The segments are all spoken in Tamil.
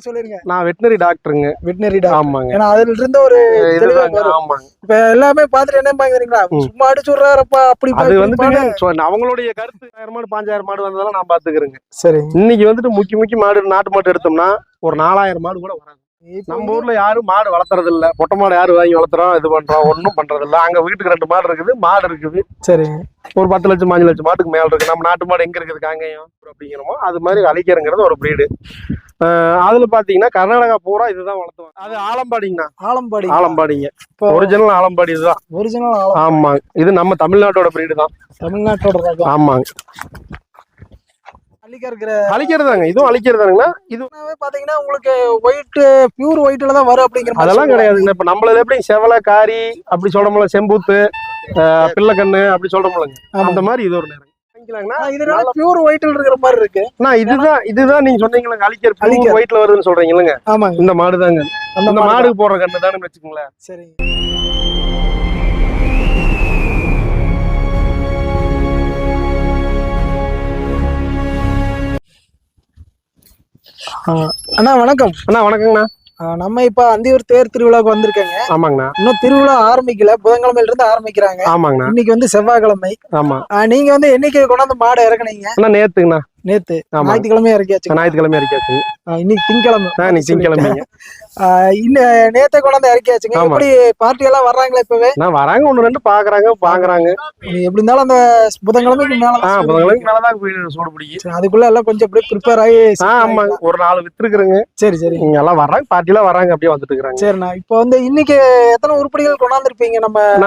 சொல்லிருங்க. நான் வெட்டினரி டாக்டருங்க. Veterinary doctor. ஆமாங்க. ஏன்னா அதுல இருந்த ஒரு ஆமாங்க. இப்ப எல்லாமே பாத்துட்டு என்ன பாக்குறீங்களா, சும்மா அடிச்சு விடுறாருப்பா அப்படி அது வந்துட்டு அவங்களுடைய கருத்து 1000 மாடு 5000 மாடு வந்ததெல்லாம் நான் பாத்துக்கிறேங்க. சரி. இன்னைக்கு வந்துட்டு முக்கி மாடு நாட்டு மாடு எடுத்தோம்னா ஒரு 4000 மாடு கூட வராது. நம்ம ஊர்ல யாரும் மாடு வளர்த்துறது இல்ல. பொட்டை மாடு யாரும் வாங்கி வளர்த்துறோம், இது பண்றோம், ஒன்னும் பண்றது இல்ல. அங்க வீட்டுக்கு 2 மாடு இருக்குது, மாடு இருக்குது. சரி. ஒரு 10 லட்சம் 5 லட்சம் மாட்டுக்கு மேல இருக்கு. நம்ம நாட்டு மாடு எங்க இருக்குது காங்கேயம் அப்படிங்கிறோமோ அது மாதிரி அழிக்கிறங்கிறது ஒரு பிரீடு. அதுல பாத்தீங்கன்னா கர்நாடகா பூரா இதுதான் வளர்த்துவாங்க. அது ஆலம்பாடிங்கண்ணா. ஆலம்பாடிங்க. ஒரிஜினல் ஆலம்பாடி இதுதான். ஒரிஜினல் ஆமாங்க. இது நம்ம தமிழ்நாட்டோட பிரீடு தான். தமிழ்நாட்டோட. ஆமாங்க. அழிக்கிறதாங்க. இதுவும் அழிக்கிறதாங்கண்ணா. இது பாத்தீங்கன்னா உங்களுக்கு ஒயிட் பியூர் ஒயிட்ல தான் வரும் அப்படிங்கிற அதெல்லாம் கிடையாதுங்க. இப்ப நம்மள எப்படி செவலை காரி அப்படி சொல்றோம்ல, செம்பூத்து பிள்ளைக்கண்ணு அப்படி சொல்றோம்ல, அந்த மாதிரி இது ஒரு நேரம் பியூர் ஒயிட்ல இருக்கிற மாதிரி இருக்கு. இதுதான் நீங்க சொன்னீங்களா அழிக்கிற பியூர் ஒயிட்ல வருதுன்னு சொல்றீங்க இல்லங்க. இந்த மாடு தாங்க. அந்த மாடுக்கு போடுற கண்ணு தானே வச்சுக்கோங்களேன். சரி. அண்ணா வணக்கம். அண்ணா வணக்கங்கண்ணா. நம்ம இப்ப அந்தியூர் தேர் திருவிழாவுக்கு வந்திருக்கேங்க. ஆமாங்கண்ணா. இன்னும் திருவிழா ஆரம்பிக்கல, புதன்கிழமையில இருந்து ஆரம்பிக்கிறாங்க. ஆமாங்கண்ணா. இன்னைக்கு வந்து செவ்வாய்க்கிழமை. ஆமா. நீங்க வந்து என்னைக்கு கொண்டாந்து மாடு இறக்குனீங்க? நேத்துங்கண்ணா. நேத்து ஞாயிற்றுக்கிழமை இறக்கியாச்சு. ஞாயிற்றுக்கிழமை இறக்கியாச்சு. இன்னைக்கு திங்கக்கிழமை. இன்னைக்கு திங்கக்கிழமைங்க. நேத்தே கொண்டாந்து இறக்கியாச்சுங்க. எப்படி பார்ட்டி எல்லாம் வர்றாங்களா இப்பவே? வராங்க, 1 2 பாக்குறாங்க. எப்படி இருந்தாலும் அந்த புதன்கிழமைக்கு மேலதான் சூடு பிடிக்கும். அதுக்குள்ள எல்லாம் கொஞ்சம் அப்படியே ப்ரிப்பேர் ஆகி. ஆமாங்க. ஒரு 4 வித்துருக்குறேங்க. சரி சரி. இங்க எல்லாம் வர்றாங்க, பார்ட்டி எல்லாம் வராங்க, அப்படியே வந்துட்டு இருக்காங்க. சரிண்ணா. இப்போ வந்து இன்னைக்கு எத்தனை உருப்படிகள் கொண்டாந்துருப்பீங்க?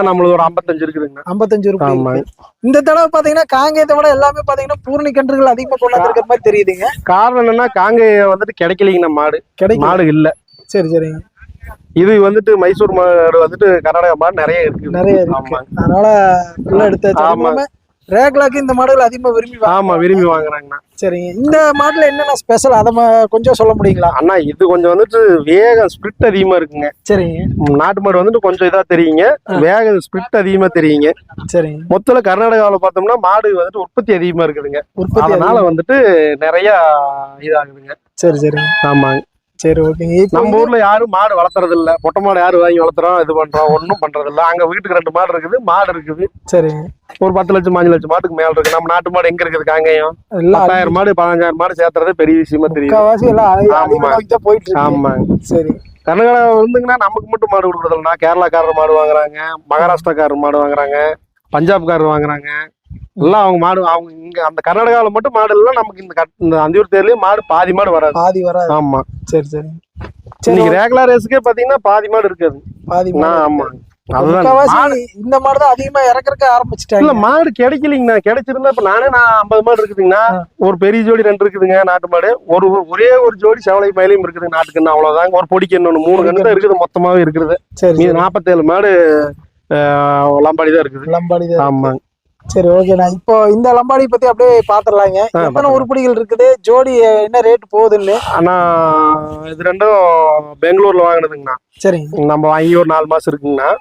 நம்மளுக்கு ஒரு 55 இருக்குதுங்க. 55 உருப்படி. இந்த தடவை பாத்தீங்கன்னா காங்கேயத்தை விட எல்லாமே பாத்தீங்கன்னா பூரணி கன்றுகள் அதிகமா கொண்டாந்து இருக்கிற மாதிரி தெரியுதுங்க. காரணம் என்னன்னா காங்கேய வந்துட்டு கிடைக்கலீங்கண்ணா. மாடு இல்ல. சரி சரிங்க. இது வந்துட்டு மைசூர் மாடு வந்துட்டு கர்நாடகா மாடு நிறைய இருக்கு. அதனால எடுத்தாச்சு. ரேக்லாக்கு இந்த மாடுகள் அதிகமா விரும்பி வாங்குறாங்கண்ணா. சரிங்க. இந்த மாடுல என்னென்ன ஸ்பெஷல் அத கொஞ்சம் சொல்ல முடியுங்களா? அண்ணா இது கொஞ்சம் வந்துட்டு வேகம் ஸ்பிரிட் அதிகமா இருக்குங்க. சரிங்க. நாட்டு மாடு வந்துட்டு கொஞ்சம் இதா தெரியுங்க, வேகம் ஸ்பிரிட் அதிகமா தெரியுங்க. சரிங்க. மொத்தல கர்நாடகாவில பார்த்தோம்னா மாடு வந்துட்டு உற்பத்தி அதிகமா இருக்குதுங்க. அதனால வந்துட்டு நிறைய இதாகுதுங்க. சரி சரிங்க. ஆமாங்க. சரி ஓகேங்க. நம்ம ஊர்ல யாரும் மாடு வளர்த்துறது இல்ல. பொட்டை மாடு யாரும் வாங்கி வளர்த்துறோம், இது பண்றோம், ஒன்னும் பண்றது இல்ல. அங்க வீட்டுக்கு 2 மாடு இருக்குது, மாடு இருக்குது. சரி. ஒரு 10 லட்சம் 5 லட்சம் மாட்டுக்கு மேல இருக்கு. நம்ம நாட்டு மாடு எங்க இருக்குது காங்கேயம்? 10,000 மாடு 15,000 மாடு சேர்த்துறதே பெரிய விஷயமா தெரியும். ஆமா. சரி. கர்நாடகா வந்துங்கன்னா நமக்கு மட்டும் மாடு கொடுக்குறது இல்லைன்னா கேரளாக்காரர் மாடு வாங்குறாங்க, மகாராஷ்டிராக்காரர் மாடு வாங்குறாங்க, பஞ்சாப்காரர் வாங்குறாங்க. எல்லாம் அவங்க மாடு அவங்க இங்க அந்த கர்நாடகாவில மட்டும் மாடு இல்ல. நமக்கு இந்த அந்தியூர் தேர்லயும் மாடு பாதி மாடு வராது. ஆமா. சரி சரி. இன்னைக்கு ரேகுலா ரேஸுக்கே பாத்தீங்கன்னா பாதி மாடு இருக்காது. ஆமா. இந்த மாடு தான் அதிகமா இறக்குறக்க ஆரம்பிச்சுட்டாங்க. இல்ல மாடு கிடைக்கலீங்கண்ணா. கிடைச்சிருந்தா இப்ப நான் 50 மாடு இருக்குதுங்கண்ணா. ஒரு பெரிய ஜோடி 2 இருக்குதுங்க நாட்டு மாடு. ஒரே ஒரு ஜோடி செவலை மயிலையும் இருக்குதுங்க நாட்டுக்குன்னு. அவ்வளவுதாங்க. ஒரு பொடிக்கு 3 கண்டு தான் இருக்குது, மொத்தமாவே இருக்குது. 47 மாடு லம்பாடி தான் இருக்குது. ஆமாங்க. சரி ஓகேண்ணா. இப்போ இந்த லம்பாடி பத்தி அப்படியே பாத்துடலாங்க. எத்தனை உருப்படிகள் இருக்குது, ஜோடி என்ன ரேட் போகுதுன்னு? ஆனா இது 2ம் பெங்களூர்ல வாங்கினதுங்கண்ணா. சரி. நம்ம வாங்கி ஒரு 4 மாசம் இருக்குங்கண்ணா.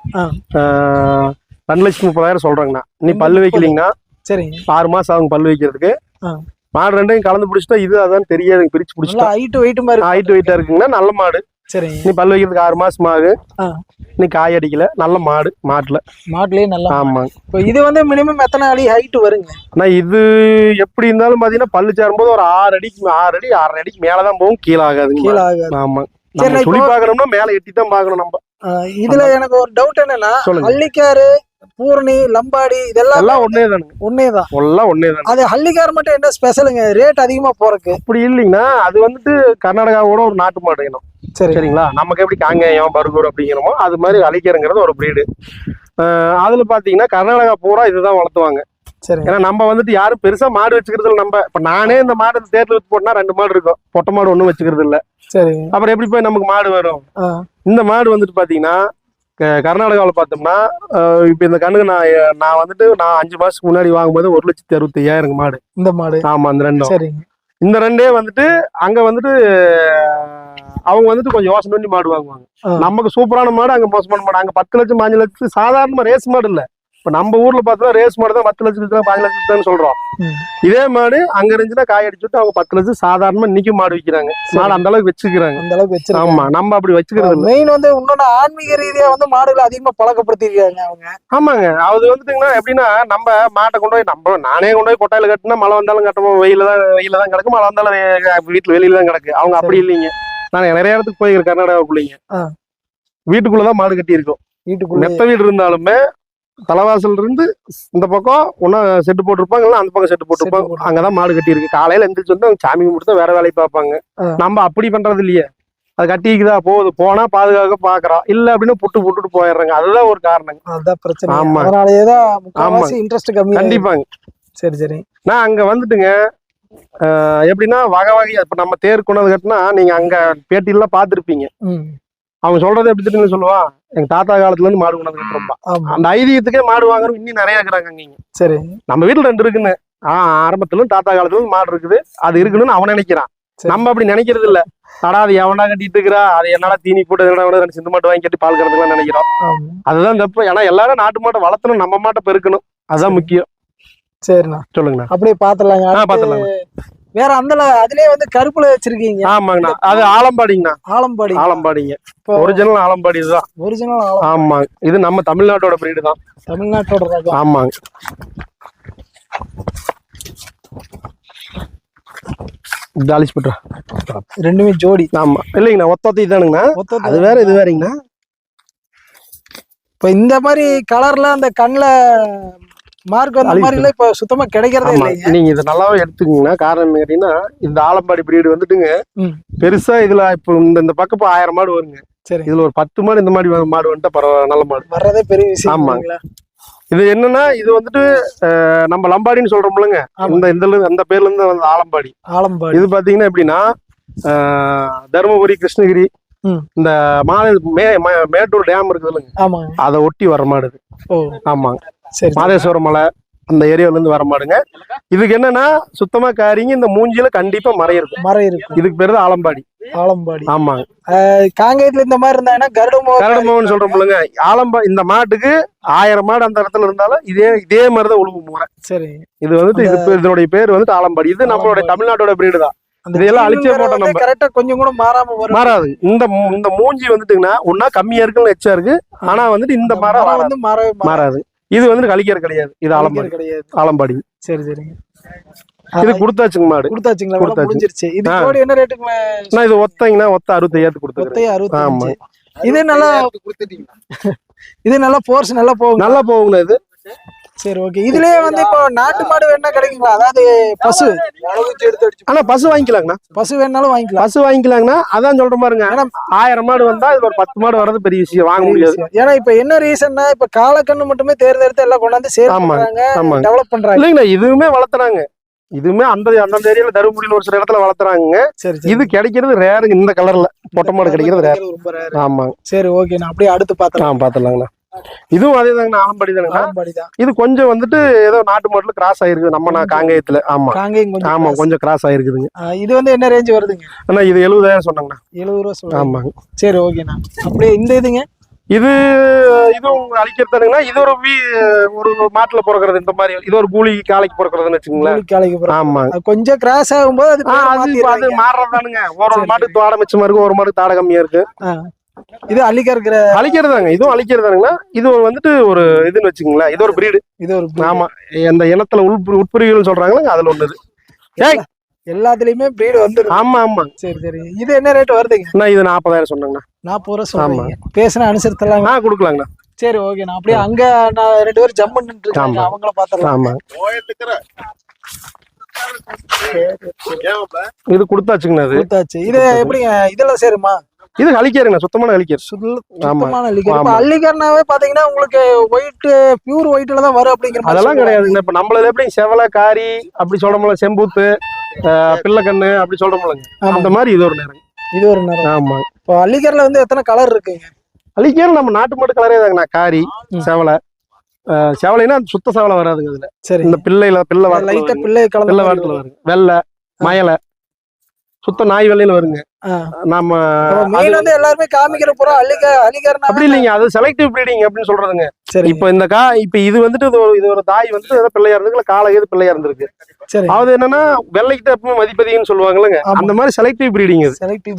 2,30,000 சொல்றாங்கண்ணா. நீ பல்லு வைக்கலீங்கண்ணா. சரி. 6 மாசம் ஆகும் பல்லு வைக்கிறதுக்கு. மாடு 2யும் கலந்து பிடிச்சிட்டா இது அதான் தெரியாது, பிரிச்சு பிடிச்சிட்டா. ஹைட் வெயிட்டா இருக்குங்கண்ணா. நல்ல மாடு. சரி. நீ பல்லு வைக்கிறதுக்கு 6 மாசம் ஆகும். நீ காய் அடிக்கல. நல்ல மாட்டுலயே நல்லா. ஆமா. இது வந்து மினிமம் எத்தனை அடி ஹைட் வருங்க? இது எப்படி இருந்தாலும் பாத்தீங்கன்னா பல்லு சேரும்போது ஒரு 6 அடி 6.5 அடிக்கு மேலதான் போகும், கீழே ஆகாது. ஆமா. சொல்லி பாக்கணும்னா மேல எட்டி தான் பாக்கணும் நம்ம. இதுல எனக்கு ஒரு டவுட் என்னன்னா, ஹல்லிக்காரு பூரணி லம்பாடி இதெல்லாம் ஒன்னேதான். அது ஹல்லிக்கார் மட்டும் என்ன ஸ்பெஷலுங்க ரேட் அதிகமா போறக்கு? அப்படி இல்லைங்கன்னா அது வந்துட்டு கர்நாடகாவோட ஒரு நாட்டு மாடு இனம். சரிங்களா? நமக்கு எப்படி காங்கேயம் பர்கூர் அப்படிங்கிறோமோ அது மாதிரி அழிக்கிறங்கிறது ஒரு பிரீடு. அதுல பாத்தீங்கன்னா கர்நாடகா பூரா இதுதான் வளர்த்துவாங்க. ஏன்னா நம்ம வந்துட்டு யாரும் பெருசா மாடு வச்சுக்கிறது. நம்ம இப்ப நானே இந்த மாடு தேர்தல் வச்சு போட்டா 2 மாடு இருக்கும், பொட்டை மாடு ஒண்ணும் வச்சுக்கிறது இல்ல. சரி. அப்புறம் எப்படி போய் நமக்கு மாடு வரும்? இந்த மாடு வந்துட்டு பாத்தீங்கன்னா கர்நாடகாவில் பார்த்தோம்னா இப்ப இந்த கண்ணுக்கு நான் வந்துட்டு 5 மாசத்துக்கு முன்னாடி வாங்கும்போது 1,65,000 மாடு. இந்த மாடு. ஆமா. அந்த 2 இந்த 2 வந்துட்டு அங்க வந்துட்டு அவங்க வந்துட்டு கொஞ்சம் யோசனை பண்ணி மாடு வாங்குவாங்க. நமக்கு சூப்பரான மாடு, அங்க மோசமான மாடு. அங்க 10 லட்சம் 5 லட்சம் சாதாரணமா ரேஸ் மாடு இல்ல, இப்ப நம்ம ஊர்ல பார்த்தா ரேஸ் மாடு தான் 10 லட்சத்துக்கு 5 லட்சத்துக்கு சொல்றோம். இதே மாடு அங்க இருந்துச்சுன்னா காய் அடிச்சுட்டு அவங்க 10 லட்சம் சாதாரணமா இன்னைக்கு மாடு விற்கிறாங்க. மாடு அந்த அளவுக்கு வச்சுக்கிறாங்க. அந்த அளவுக்கு வச்சிருக்காங்க. ஆமா, நம்ம அப்படி வச்சுக்கிறது இல்ல. மெயின் வந்து இன்னொன்னு ஆன்மீக ரீதியா வந்து மாடுகளை அதிகமா பழக்கப்படுத்திருக்காங்க அவங்க. ஆமாங்க, அது வந்துட்டுங்கன்னா எப்படின்னா நம்ம மாட்டை கொண்டு போய் நானே கொண்டு போய் கொட்டாயில கட்டினா மழை வந்தாலும் கட்டணும், வெயில தான் கிடக்கு, மழை வந்தாலும் வீட்டுல வெளியில தான் கிடக்கு. அவங்க அப்படி இல்லைங்க. நான் நிறைய இடத்துக்கு போயிருக்கேன் கர்நாடகாவுக்குள்ளீங்க. வீட்டுக்குள்ளதான் மாடு கட்டி இருக்கோம். வீட்டுக்குள்ள மெத்த வீடு இருந்தாலுமே தலைவாசல் இருந்து இந்த பக்கம் ஒன்னா செட்டு போட்டிருப்பாங்க, இல்ல அந்த பக்கம் செட்டு போட்டிருப்பாங்க. அங்கதான் மாடு கட்டி இருக்கு. காலையில எந்திரிச்சு வந்து அவங்க சாமி கும்பிட்டு வேற வேலையை பார்ப்பாங்க. நம்ம அப்படி பண்றது இல்லையே. அது கட்டிக்குதா போகுது, போனா பாதுகாக்க பாக்குறோம், இல்ல அப்படின்னு புட்டுட்டு போயிடுறாங்க. அதுதான் ஒரு காரணம். அதான் பிரச்சனை. ஆமா, அதனாலயேதான் இன்ட்ரெஸ்ட் கம்மி. கண்டிப்பாங்க. சரி சரி. நான் அங்க வந்துட்டுங்க எப்படின்னா வகை வகையா இப்ப நம்ம தேர் கொண்டது கட்டினா நீங்க அங்க பேட்டியெல்லாம் பாத்துருப்பீங்க. அவங்க சொல்றது எப்படி தெரியும் சொல்லுவா, எங்க தாத்தா காலத்துல இருந்து மாடு கொண்டாந்து கட்டுறோம்பா. அந்த ஐதீகத்துக்கே மாடு வாங்குறோம் இன்னும் நிறைய இருக்கிறாங்க அங்க. சரி, நம்ம வீட்டுல 2 இருக்குன்னு ஆரம்பத்துல தாத்தா காலத்துல இருந்து மாடு இருக்குது, அது இருக்குன்னு அவன் நினைக்கிறான். நம்ம அப்படி நினைக்கிறது இல்ல. ஆனா அது எவனா கட்டிட்டு இருக்கிறா, அது என்னடா தீனி போட்டு சிந்து மாட்டு வாங்கி கட்டி பால் கறந்துக்கலாம் நினைக்கிறோம். அதுதான் தப்பு. ஏன்னா எல்லாரும் நாட்டு மாட்டை வளர்த்தணும், நம்ம மாட்டை பெருக்கணும், அதுதான் முக்கியம். சரிண்ணா, சொல்லுங்கண்ணா. அப்படியே பாத்துடலாங்க. பாத்துடலாம். வேற அந்த அதுலயே வந்து கருப்புல வச்சிருக்கீங்க. ஆமாங்கண்ணா, அது ஆலம்பாடிங்கண்ணா. ஆலம்பாடிங்க. ஒரிஜினல் ஆலம்பாடி இதுதான். ஒரிஜினல். ஆமாங்க, இது நம்ம தமிழ்நாட்டோட பிரீடு தான். தமிழ்நாட்டோட. ஆமாங்க. ஜாலிஸ் பண்றா ரெண்டுமே ஜோடி. ஆமா, இல்லைங்கண்ணா, ஒத்தொத்தி தானுங்கண்ணா. அது வேற இது வேறங்கண்ணா. இப்ப இந்த மாதிரி கலர்ல அந்த கண்ணுல மார்க் அந்த மாதிரி இல்ல இப்ப சுத்தமா கிடைக்கிறதே இல்லைங்க. நீங்க இதை நல்லாவே எடுத்துக்கீங்கன்னா காரணம் கேட்டீங்கன்னா இந்த ஆலம்பாடி பிரீடு வந்துட்டுங்க பெருசா இதுல இப்ப இந்த பக்கம் 1000 மாடு வருங்க. சரி, இதுல ஒரு 10 மாடு இந்த மாதிரி மாடு வந்துட்டா பரவாயில்ல, நல்ல மாடு வர்றதே பெரிய விஷயம். ஆமாங்க. இது என்னன்னா இது வந்துட்டு நம்ம லம்பாடின்னு சொல்றோம்லங்க, அந்த பேர்ல இருந்து வந்து ஆலம்பாடி. இது பாத்தீங்கன்னா எப்படின்னா தருமபுரி, கிருஷ்ணகிரி, இந்த மேட்டூர் டேம் இருக்குதுல்லைங்க, அதை ஒட்டி வர மாடு. ஆமாங்க. மாதேஸ்வரம் மலை அந்த ஏரியால இருந்து வர மாடுங்க. இதுக்கு என்னன்னா சுத்தமா காரிங்க, இந்த மூஞ்சில கண்டிப்பா மறை இருக்கும். இதுக்கு பேரு ஆலம்பாடி. ஆமாங்க. காங்கேயத்துல இந்த மாதிரி இருந்தாங்கன்னா கருடமோகன் சொல்றோம்லங்க, ஆலம்பாடி இந்த மாட்டுக்கு 1000 மாடு அந்த இடத்துல இருந்தாலும் இதே மாதிரிதான் உழுவு முறை. சரி, இது வந்துட்டு இதனுடைய பேர் வந்துட்டு ஆலம்பாடி. இது நம்மளுடைய தமிழ்நாட்டோட பிரீடு தான். இதெல்லாம் அழிச்சே போட்டோம் நம்ம. கரெக்டா கொஞ்சம் கூட மாறாது. இந்த மூஞ்சி வந்துட்டுங்கன்னா ஒன்னா கம்மியா இருக்குன்னு எச்சா இருக்கு, ஆனா வந்துட்டு இந்த மரம் வந்து மாறாது. இது வந்து கலிக்கர் கிடையாது, இது ஆலம்பாடி கிடையாது. ஆலம்பாடி. சரி சரிங்க. இது கொடுத்தாச்சுங்க மாடு. கொடுத்தாச்சு. இது ஜோடி என்ன ரேட்டுக்கு? நான் இது ஒத்தங்கனா ஒத்த 65 கொடுத்துறேன். ஆமா, இது நல்லா இது நல்லா ஃபோர்ஸ் நல்லா போகுங்க இது. சரி, ஓகே. இதுலயே வந்து இப்போ நாட்டு மாடு வேணா கிடைக்குங்களா? அதாவது பசு. ஆனா பசு வாங்கிக்கலாங்கண்ணா. பசு வேணாலும் வாங்கிக்கலாம். பசு வாங்கிக்கலாங்கண்ணா. அதான் சொல்ற பாருங்க, 1000 மாடு வந்தா இது ஒரு 10 மாடு வர்றது பெரிய விஷயம், வாங்க முடியாது. ஏன்னா இப்ப என்ன ரீசன்னா இப்ப காலக்கண்ணு மட்டுமே தேர்ந்தெடுத்து எல்லாம் கொண்டாந்து சேர்ப்பாங்க, டெவலப் பண்றாங்க. இல்லைங்கண்ணா, இதுவுமே வளர்த்துறாங்க. இதுவுமே அந்த ஏரியால தருமபுரியில ஒரு சில இடத்துல வளர்த்துறாங்க. இது கிடைக்கிறது ரேருங்க. இந்த கலர்ல மொட்டை மாடு கிடைக்கிறது ரேர். ஆமாங்க. சரி, ஓகே. நான் அப்படியே அடுத்து பாத்துலாங்கண்ணா. இதுவும் அதேதாங்கண்ணா, ஆலம்பாடி தானுங்க. இது கொஞ்சம் வந்துட்டு ஏதோ நாட்டு மாட்டுல கிராஸ் ஆயிருக்குது நம்ம காங்கேயத்துல. ஆமா, ஆமா, கொஞ்சம் கிராஸ் ஆயிருக்குதுங்க. இது வந்து என்ன ரேஞ்ச் வருதுங்க? அண்ணா இது 70,000 சொன்னாங்கண்ணா. 70 ரூபா. ஆமாங்க. சரி, ஓகேண்ணா. அப்படியே இந்த இதுங்க, இதுவும் அழிக்கிறதுனா இது ஒரு மாட்டுல பிறக்கிறது. இந்த மாதிரி இது ஒரு கூலி காலைக்கு பிறக்கிறதுன்னு வச்சுக்கோங்களேன். ஆமா, கொஞ்சம் கிராஸ் ஆகும்போது அது மாறுறதானுங்க. ஒரு மாட்டுக்கு தாடை மிச்சமா இருக்கு, ஒரு மாட்டுக்கு தாடை கம்மியா இருக்கு. இது அழிக்கிறதாங்க. இதுவும் அழிக்கிறதானுங்களா. இது வந்துட்டு ஒரு இதுன்னு வச்சுக்கோங்களேன், இது ஒரு பிரீடு. ஆமா, அந்த இனத்துல உட்பிரிவுகள் சொல்றாங்களா, அதுல ஒண்ணு. எல்லாத்துலயுமே பிரீடு வந்து. ஆமா ஆமா. சரி சரி. இது என்ன ரேட் வருதுங்க? இது 40,000 சொன்னாங்கண்ணா. 40 ரூபா சொல்றீங்க. பேசினா அனுசரித்தலாம். கொடுக்கலாங்கண்ணா. சரி, ஓகே. நான் அப்படியே அங்க நான் 2 பேரும் ஜம்ப் பண்ணிட்டு இருக்காங்க, அவங்கள பாத்துறலாம். ஆமா, இது கொடுத்தாச்சுங்கண்ணா. கொடுத்தாச்சு. இது எப்படிங்க இதெல்லாம் சேருமா? இது அழிக்கிறேங்க, சுத்தமான அழிக்கர். சுத்தமான அழிக்கர். அள்ளிக்கர்னாவே பாத்தீங்கன்னா உங்களுக்கு ஒயிட், பியூர் ஒயிட்ல தான் வரும் அப்படிங்கிற. அதெல்லாம் கிடையாதுங்க. இப்ப நம்மள எப்படி செவலை காரி அப்படி சொல்றோம்ல, செம்பூத்து, பிள்ளைக்கண்ணு அப்படி சொல்றோம்லங்க, அந்த மாதிரி இது ஒரு நேரம். இது ஒரு நேரம். ஆமா. இப்போ அள்ளிக்கர்ல வந்து எத்தனை கலர் இருக்குங்க? அள்ளிக்கர் நம்ம நாட்டு மாட்டு கலரே தாங்கண்ணா. காரி, செவலை. செவலைன்னா சுத்த செவலை வராதுங்க இதுல. சரி, இந்த பிள்ளை வாரத்துல வருங்க, வெள்ளை மயலை, சுத்த நாய் வெள்ளையில வருங்க. நம்ம மெயின் வந்து எல்லாருமே காமிக்கிற புறா அலிகர்னா அப்படி இல்லைங்க, அது செலக்டிவ் ப்ரீடிங் அப்படின்னு சொல்றதுங்க. சரி. இப்ப இந்த இப்ப இது வந்துட்டு இது ஒரு தாய் வந்துட்டு ஏதோ பிள்ளையா இருந்திருக்கு, காலை ஏது பிள்ளையா இருந்திருக்கு. சரி. அது என்னன்னா வெள்ளைக்கு தான் எப்பவும் மதிப்பதிகன்னு சொல்லுவாங்கல்லங்க, அந்த மாதிரி செலக்டிவ் ப்ரீடிங். இது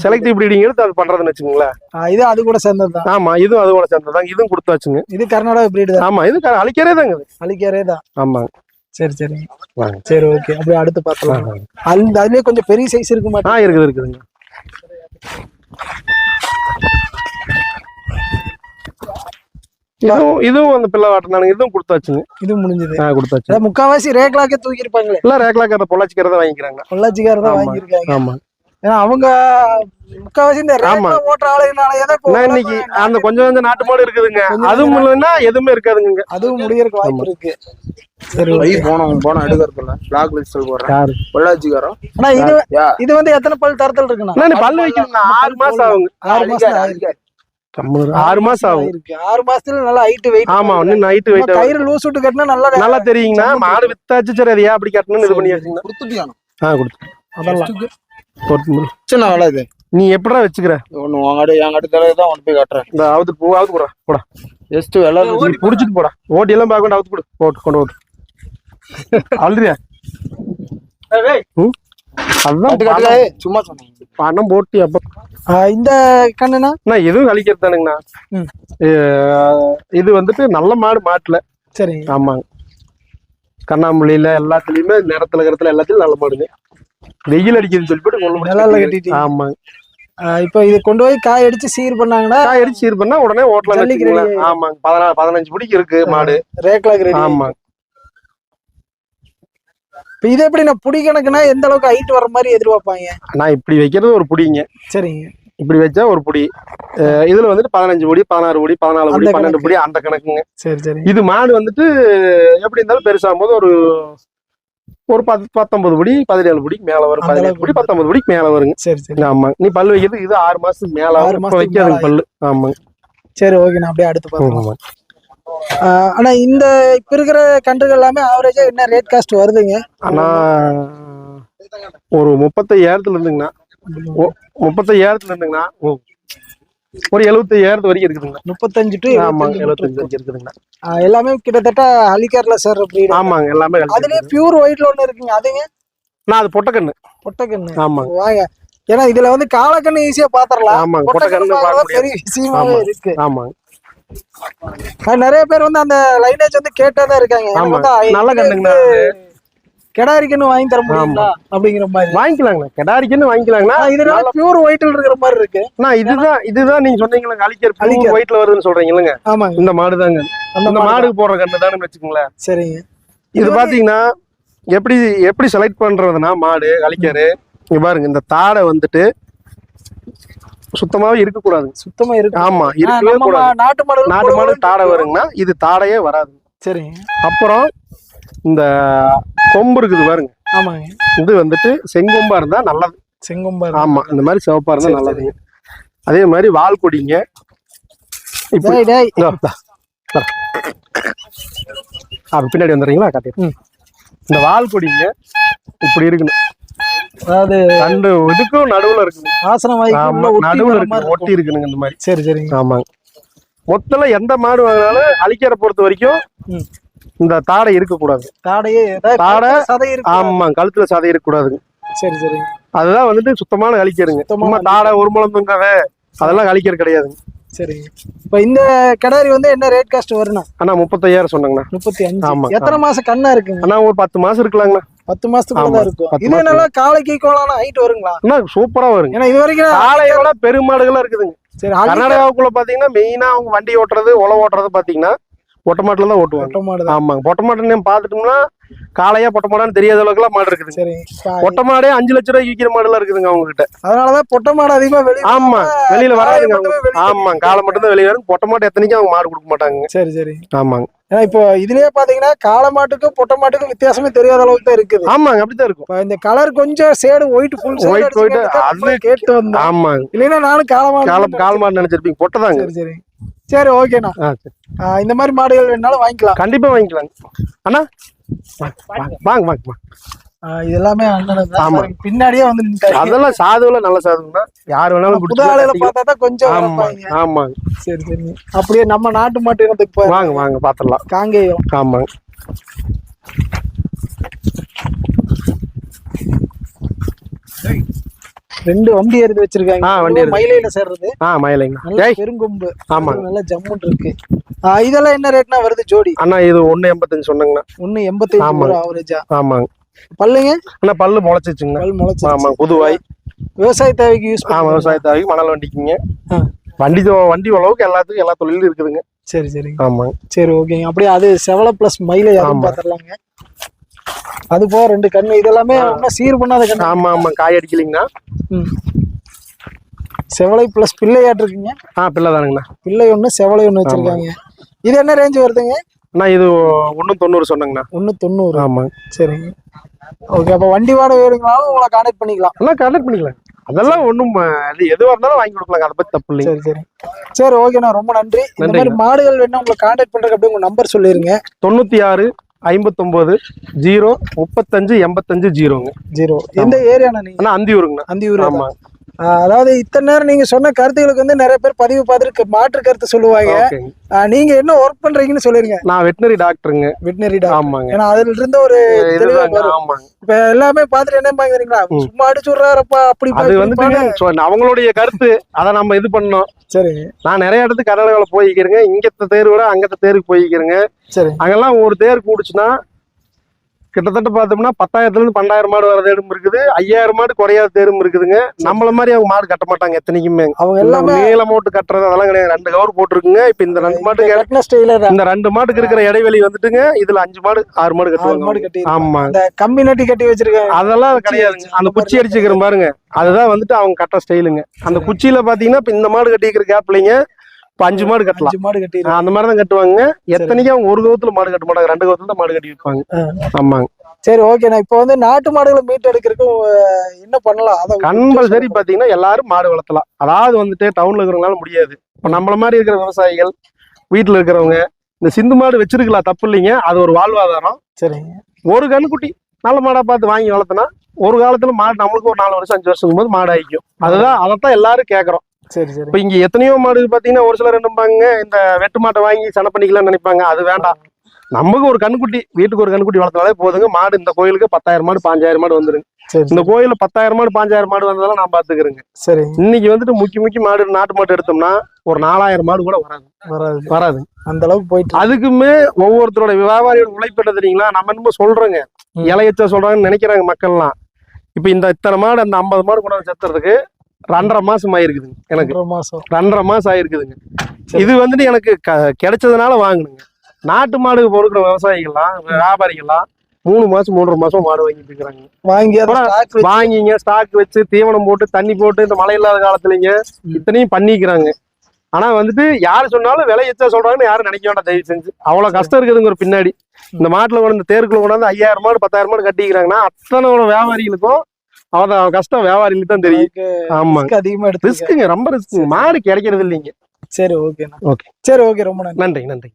செலக்டிவ் ப்ரீடிங் எடுத்து அது பண்றதுன்னு வச்சுக்கோங்களேன். இது அது கூட சேர்ந்ததுதான். ஆமா, இதுவும் அது கூட சேர்ந்ததுதான். இதுவும் கொடுத்தாச்சுங்க. இது கர்நாடகா பிரீடு தான். ஆமா, இது அழிக்கிறே தாங்க. அழிக்கிறே தான். ஆமாங்க. சரி சரி சரி, ஓகே. அப்படியே அடுத்து பார்க்கலாம். அதுலயே கொஞ்சம் பெரிய சைஸ் இருக்கு மாட்டா? இருக்குதுங்க. இதுவும் அந்த பிள்ளை வாட்டினானுங்க, இதுவும் கொடுத்தாச்சுங்க. இது முடிஞ்சது. கொடுத்தாச்சு. முக்காவாசி ரேக்லாக்கே தூக்கி இருப்பாங்களே. இல்ல, ரேக்லாக் அந்த பொள்ளாச்சிக்காரதான் வாங்கிக்கிறாங்க. பொள்ளாச்சிக்காரதான் வாங்கியிருக்காங்க. ஆமா, ஏன்னா அவங்க முக்காவாசி இந்த ஓட்டுற ஆளுனால இன்னைக்கு அந்த கொஞ்சம் நாட்டு மாடு இருக்குதுங்க. அதுவும் இல்லைன்னா எதுவுமே இருக்காதுங்க. அதுவும் முடியறதுக்கு வாய்ப்பு இருக்கு. சரி, போன எடுக்கிறதுல பிளாக் லிஸ்ட் போடுறேன் பொள்ளாச்சிக்காரன். ஆனா இது வந்து எத்தனை பல் தரத்துல இருக்குண்ணா? பல்லு வைக்கணும்னா 6 மாசம் ஆகுங்க. 6 மாசம் ஆயிருக்கு. 6 மாசம் ஆகும். 6 மாசத்துல நல்லா ஹைட் வெயிட். ஆமா, இன்னும் ஹைட் வெயிட். கயிறு லூஸ் விட்டு கட்டினா நல்லா தெரியுங்கண்ணா. மாடு வித்தாச்சு. சரி, அது ஏன் அப்படி கட்டணும்னு இது பண்ணியாச்சுங்க. கொடுத்துட்டியானோ? கொடுத்து அதெல்லாம் சின்ன வேலை இது. நீ எப்படா வச்சுக்கிற? ஒண்ணு என் தலைதான் ஒன்று போய் காட்டுறேன். இந்த அவுத்து போடா போடா. ஜஸ்ட் எல்லாரும் புடிச்சிட்டு போடா. ஓட்டி எல்லாம் பார்க்க அவுத்து போட்டு கொண்டு ஓட்டு. அல்றியா? அதுதான் சும்மா சொன்னேன். பணம் போட்டி அப்ப இந்த கண்ணுனா எதுவும் கழிக்கிறதானுங்கண்ணா. இது வந்துட்டு நல்ல மாடு மாட்டுல. சரி. ஆமாங்க, கண்ணாமொழியில எல்லாத்துலயுமே நிறத்துல இருக்கிறதுல எல்லாத்துலயும் நல்ல மாடுங்க. வெயில் அடிக்குதுன்னு சொல்லிட்டு. ஆமாங்க. இப்ப இது கொண்டு போய் காய் அடிச்சு சீர் பண்ணாங்கன்னா, காய் அடிச்சு சீர் பண்ணா உடனே ஓட்டலாம். ஆமாங்க, 15 பிடிக்கு இருக்கு மாடு. ரேக்லாக். ஆமாங்க. இப்ப இது எப்படி நான் புடி கணக்குனா எந்த அளவுக்கு ஹைட் வர மாதிரி எதிர்பார்ப்பாங்க? நான் இப்படி வைக்கிறது ஒரு புடிங்க. சரிங்க. இப்படி வச்சா ஒரு புடி. இதுல வந்துட்டு 15 புடி, 16 புடி, 14 புடி, 12 புடி அந்த கணக்குங்க. சரி சரி. இது மாடு வந்துட்டு எப்படி இருந்தாலும் பெருசாகும் போது ஒரு 19 புடி 17 புடிக்கு மேல வரும். 17 புடி 19 புடிக்கு மேல வருங்க. சரி சரி. ஆமாங்க. நீ பல்லு வைக்கிறது இது 6 மாசத்துக்கு மேல வைக்காதுங்க பல்லு. ஆமாங்க. சரி, ஓகே. நான் அப்படியே அடுத்து பார்க்கலாம். ஆனா இந்த இப்ப இருக்கிற கன்றுகள் எல்லாமே ஆவரேஜா என்ன ரேட் காஸ்ட் வருதுங்க? ஆனா ஒரு 35,000 இருந்துங்கண்ணா. 35,000 இருந்துங்கண்ணா ஒரு 75,000 வரைக்கும் இருக்குதுங்க. 35 to 75 வரைக்கும் இருக்குதுங்க. எல்லாமே கிட்டத்தட்ட அலிகார்ல சார். ஆமாங்க, எல்லாமே. அதுலயே பியூர் ஒயிட்ல ஒண்ணு இருக்குங்க, அதுங்க அது பொட்டக்கண்ணு. ஆமாங்க. வாங்க, ஏன்னா இதுல வந்து காலக்கண்ணு ஈஸியா பாத்திரலாம். ஆமாங்க, பொட்டக்கண்ணு பெரிய விஷயமாவே இருக்கு. ஆமாங்க. நிறைய பேர் வந்து அந்த லைனேஜ் வந்து கேட்டாதான் இருக்காங்க. நல்ல கண்ணுங்க. கெடாரிக்கன்னு வாங்கி தர முடியுங்களா அப்படிங்கிற மாதிரி. வாங்கிக்கலாங்கண்ணா, கெடாரிக்கன்னு வாங்கிக்கலாங்கண்ணா. இதனால பியூர் ஒயிட்ல இருக்கிற மாதிரி இருக்கு. இதுதான் நீங்க சொன்னீங்களா அலிக்கர் பியூர் ஒயிட்ல வருதுன்னு சொல்றீங்களா? ஆமாங்க, இந்த மாடுதாங்க. அந்த மாடுக்கு போடுற கண்ணு தானே வச்சுக்கோங்களேன். சரிங்க. இது பாத்தீங்கன்னா எப்படி செலக்ட் பண்றதுன்னா, மாடு அலிக்கரு இங்க பாருங்க, இந்த தாடை வந்துட்டு சுத்தமாவே இருக்கக்கூடாது. சுத்தமா இருக்கு. ஆமா, இருக்கவே கூடாது. நாட்டு மாடு தாடை வருங்கன்னா இது தாடையே வராது. சரிங்க. அப்புறம் இந்த கொம்பு இருக்குது பாருங்க. ஆமாங்க. இது வந்துட்டு செங்கொம்பா இருந்தா நல்லது. செங்கொம்பா? ஆமா, இந்த மாதிரி சிவப்பா இருந்தா நல்லதுங்க. அதே மாதிரி வால் கொடிங்க. பின்னாடி வந்துடுறீங்களா? காட்டு. இந்த வால் கொடிங்க இப்படி இருக்குன்னு, அதாவது ரெண்டு இதுக்கும் நடுவுல இருக்குது. நடுவுல இருக்கு, ஒட்டி இருக்குனுங்க இந்த மாதிரி. சரி சரிங்க. ஆமாங்க. மொத்தல எந்த மாடு வாங்கினாலும் அலிக்கரை பொறுத்த வரைக்கும் இந்த தாடை இருக்கக்கூடாது. தாடை ஆமா, கழுத்துல சதை இருக்கக்கூடாதுங்க. சரி சரி. அதுதான் வந்துட்டு சுத்தமான அலிக்கருங்க. சும்மா தாடை ஒரு முழம் தூங்காத அதெல்லாம் அலிக்கர் கிடையாதுங்க. சரி. இப்ப இந்த கடாரி வந்து என்ன ரேட் காஸ்ட் வரும்னா? அண்ணா 35,000 சொன்னாங்கண்ணா. 35. ஆமா. எத்தனை மாசம் கண்ணா இருக்குங்க? அண்ணா ஒரு 10 மாசம் இருக்கலாங்கண்ணா. 10 மாசத்துக்குள்ள தான் இருக்கும். இது நல்லா காளைக்கு கோலான ஹைட் வருங்களா? அண்ணா சூப்பரா வருங்க. ஏன்னா இது வரைக்கும் காளையோட பெருமாடுகளா இருக்குதுங்க. சரி. கர்நாடகாவுக்குள்ள பாத்தீங்கன்னா மெயினா அவங்க வண்டி ஓட்டுறது உழவு ஓட்டுறது பாத்தீங்கன்னா பொட்டமாட்டுல தான் ஓட்டுவாங்க. ஆமாங்க. பொட்டமாட்டு நம்ம பாத்துட்டோம்னா காளையா பொட்டமாடான்னு தெரியாத அளவுக்கு எல்லாம் மாடு இருக்குது. சரி. பொட்டமாடே 5 லட்சம் ரூபாய்க்கு விற்கிற மாடு எல்லாம் இருக்குதுங்க அவங்க கிட்ட. அதனாலதான் பொட்டமாடு அதிகமா வெளியே. ஆமா, வெளியில வராதுங்க. ஆமா, காலை மட்டும் தான் வெளியே வரும். பொட்டமாட்டு எத்தனைக்கும் அவங்க மாடு கொடுக்க மாட்டாங்க. சரி சரி. ஆமாங்க. ஏன்னா இப்போ இதுலயே பாத்தீங்கன்னா காளை மாட்டுக்கும் பொட்டை மாட்டுக்கும் வித்தியாசமே தெரியாத அளவுக்கு தான் இருக்குது. ஆமாங்க, அப்படித்தான் இருக்கும். இந்த கலர் கொஞ்சம் சேடு ஒயிட் ஃபுல் ஒயிட் அது கேட்டு வந்தேன். ஆமாங்க. இல்லைன்னா நானும் காளை மாடு நினைச்சிருப்பீங்க, பொட்டதாங்க. சரி சரி சரி, ஓகேண்ணா. இந்த மாதிரி மாடுகள் வேணாலும் வாங்கிக்கலாம். கண்டிப்பா வாங்கிக்கலாம் அண்ணா. வாங்க வாங்க வாங்க. இது எல்லாமே அண்ணனுக்கு தான். ஆமா. பாருங்க, பின்னாடியே வந்து நின்னுட்டாரு. அதெல்லாம் சாதுல நல்ல சாதுன்னா யார் வேணாலும் புது பிடிச்சி ஆளுகளை பார்த்தா தான் கொஞ்சம் ஆமா வளர்ப்பாங்க. ஆமாங்க. சரி சரி. அப்படியே நம்ம நாட்டு மாட்டு இனத்துக்கு போய் வாங்க வாங்க பாத்துடலாம். காங்கேயம். ஆமாங்க. ரெண்டு வண்டி எடுத்து வச்சிருக்காங்க. வண்டி எடுத்து. மயிலையில சேர்றது. மயிலைங்க. நல்ல பெருங்கொம்பு. ஆமா. நல்ல ஜம்முன் இருக்கு. இதெல்லாம் என்ன ரேட்னா வருது ஜோடி? அண்ணா இது 1.85 சொன்னங்கண்ணா. 1.85 ஆவரேஜா? ஆமாங்க. பல்லுங்க? அண்ணா பல்லு முளைச்சிச்சுங்க. பல் முளைச்சு. ஆமா புதுவாய். விவசாய தேவைக்கு யூஸ் பண்ணுங்க. விவசாய தேவைக்கு மணல் வண்டிக்குங்க. வண்டி அளவுக்கு எல்லாத்துக்கும் எல்லா தொழிலும் இருக்குதுங்க. சரி சரி. ஆமாங்க. சரி ஓகேங்க. அப்படியே அது செவல பிளஸ் மைலேஜ் அதுவும் பாத்துடலாங்க. அது போக 2 கண்ணு இதெல்லாமே இன்னும் சீர் பண்ணாத கண்ணு. ஆமா ஆமா காய் அடிக்கலிங்கண்ணா. செவலை பிளஸ் பிள்ளையாட்டு இருக்குங்க. பிள்ளை தானுங்கண்ணா. பிள்ளை ஒண்ணு செவலை ஒண்ணு வச்சிருக்காங்க. இது என்ன ரேஞ்ச் வருதுங்க? அண்ணா இது 1.90 சொன்னங்கண்ணா. 1.90. ஆமாங்க. சரிங்க. ஓகே. அப்ப வண்டி வாடகை வேணுங்கனாலும் உங்களை கான்டாக்ட் பண்ணிக்கலாம். எல்லாம் கான்டாக்ட் பண்ணிக்கலாம். அதெல்லாம் ஒண்ணும் எதுவா இருந்தாலும் வாங்கி கொடுக்கலாம். அதை பத்தி தப்பு இல்லைங்க. சரி சரி. சரி ஓகேண்ணா, ரொம்ப நன்றி. இந்த மாதிரி மாடுகள் வேணா உங்களை கான்டாக்ட் பண்றதுக்கு அப்படியே உங்க நம்பர் சொல்லிருங்க. 96 59 0 35 85 0ங்க. எந்த ஏரியாண்ணா நீங்க? அண்ணா அந்தியூருங்கண்ணா. அந்தியூர். ஆமா. அதாவது இத்தனை நேரம் நீங்க சொன்ன கருத்துக்களுக்கு வந்து நிறைய பேர் பதிவு பார்த்துட்டு மாற்று கருத்து சொல்லுவாங்க. நீங்க என்ன ஒர்க் பண்றீங்கன்னு சொல்லிருங்க. நான் வெட்டினரி டாக்டருங்க. Veterinary doctor. ஆமாங்க. ஏன்னா அதுல இருந்து ஒரு ஆமாங்க. இப்ப எல்லாமே பாத்துட்டு என்ன பாக்குறீங்களா, சும்மா அடிச்சு விடுறாரப்பா அப்படி. அது வந்துட்டு அவங்களுடைய கருத்து, அதை நம்ம இது பண்ணோம். சரி. நான் நிறைய இடத்துக்கு கர்நாடகாவில் போய்க்கிறேங்க. இங்கத்த தேர் விட அங்கத்த தேருக்கு போய்க்கிறேங்க. சரி. அங்கெல்லாம் ஒரு தேர் கூடுச்சுன்னா கிட்டத்தட்ட பார்த்தோம்னா 10,000 இருந்து 12,000 மாடு வர தேரும் இருக்குது, 5,000 மாடு குறையாத தேரும் இருக்குதுங்க. நம்மள மாதிரி அவங்க மாடு கட்ட மாட்டாங்க. எத்தனைக்குமே அவங்க எல்லாமே நீளம் போட்டு கட்டுறது அதெல்லாம் கிடையாது. 2 கவர் போட்டுருக்குங்க. இப்ப இந்த 2 மாட்டுக்கு இந்த 2 மாட்டுக்கு இருக்கிற இடைவெளி வந்துட்டுங்க, இதுல 5 மாடு 6 மாடு கட்டுவாங்க. ஆமா. கம்பி நட்டி கட்டி வச்சிருக்காங்க. அதெல்லாம் கிடையாதுங்க. அந்த குச்சி அடிச்சுக்கிற பாருங்க, அதுதான் வந்துட்டு அவங்க கட்ட ஸ்டைலுங்க. அந்த குச்சியில பாத்தீங்கன்னா இப்ப இந்த மாடு கட்டிக்கிற கேப்லிங்க 5 மாடு கட்டலாம். அந்த மாதிரிதான் கட்டுவாங்க. எத்தனைக்கும் அவங்க ஒரு கவுத்துல மாடு கட்ட மாட்டாங்க, 2 கவுத்துல தான் மாடு கட்டி வைப்பாங்க. ஆமாங்க. சரி ஓகேண்ணா. இப்ப வந்து நாட்டு மாடுகளை மீட் எடுக்கிறதுக்கு என்ன பண்ணலாம்? கம்பல்சரி பாத்தீங்கன்னா எல்லாரும் மாடு வளர்த்தலாம். அதாவது வந்துட்டு டவுன்ல இருக்கிறவங்களால முடியாது. இப்ப நம்மள மாதிரி இருக்கிற விவசாயிகள் வீட்டுல இருக்கிறவங்க இந்த சிந்து மாடு வச்சிருக்கலாம், தப்பு இல்லைங்க. அது ஒரு வாழ்வாதாரம். சரிங்க. ஒரு கண்ணுக்குட்டி நல்ல மாடா பார்த்து வாங்கி வளர்த்தனா ஒரு காலத்துல மாடு நம்மளுக்கு ஒரு 4 வருஷம் 5 வருஷம் போது மாடு ஆயிக்கும். அதைத்தான் எல்லாரும் கேக்குறோம். சரி சரி. இப்ப இங்க எத்தனையோ மாடு பாத்தீங்கன்னா ஒரு சிலர் என்னப்பாங்க, இந்த வெட்டு மாட்டை வாங்கி சன பண்ணிக்கலாம்னு நினைப்பாங்க. அது வேண்டாம். நமக்கு ஒரு கண்ணுக்குட்டி, வீட்டுக்கு ஒரு கண்ணுக்குட்டி வளர்த்தாலே போதுங்க. மாடு இந்த கோயிலுக்கு 10,000 மாடு 5,000 மாடு வந்துருங்க. இந்த கோயில 10,000 மாடு 5,000 மாடு வந்ததெல்லாம் நான் பாத்துக்கிறேங்க. சரி. இன்னைக்கு வந்துட்டு முக்கி மாடு நாட்டு மாடு எடுத்தோம்னா ஒரு 4,000 மாடு கூட வராது. அந்த அளவுக்கு போயிட்டு அதுக்குமே ஒவ்வொருத்தரோட வியாபாரியோட உழைப்பு என்ன தெரியுங்களா? நம்ம என்னமோ சொல்றோங்க, இலையச்சா சொல்றாங்கன்னு நினைக்கிறாங்க மக்கள்லாம். இப்ப இந்த இத்தனை மாடு அந்த 50 மாடு கூட சேர்த்துறதுக்கு 2.5 மாசம் ஆயிருக்குதுங்க. எனக்கு 2.5 மாசம் ஆயிருக்குதுங்க. இது வந்துட்டு எனக்கு கிடைச்சதுனால வாங்கணுங்க. நாட்டு மாடு பொறுக்கிற விவசாயிகள்லாம் வியாபாரிகள்லாம் 3 மாசம் 3.5 மாசம் மாடு வாங்கிட்டு இருக்கிறாங்க. வாங்கிங்க ஸ்டாக் வச்சு தீவனம் போட்டு தண்ணி போட்டு இந்த மழை இல்லாத காலத்துலங்க இத்தனையும் பண்ணிக்கிறாங்க. ஆனா வந்துட்டு யாரு சொன்னாலும் விலை எச்சா சொல்றாங்கன்னு யாரும் நினைக்க வேண்டாம் தயவு செஞ்சு. அவ்வளவு கஷ்டம் இருக்குதுங்க ஒரு பின்னாடி. இந்த மாட்டுல கொண்டு தேருக்குள்ள கொண்டாந்து 5,000 மாடு 10,000 மாடு கட்டிக்கிறாங்கன்னா அத்தனை வியாபாரிகளுக்கும் அவன் கஷ்டம் வியாபாரிகளுக்கு தான் தெரியும். ஆமா, அதிகமா ரிஸ்க்குங்க, ரொம்ப ரிஸ்க். மாடு கிடைக்கிறது இல்லைங்க. சரி ஓகே. சரி ஓகே. ரொம்ப நன்றி. நன்றி.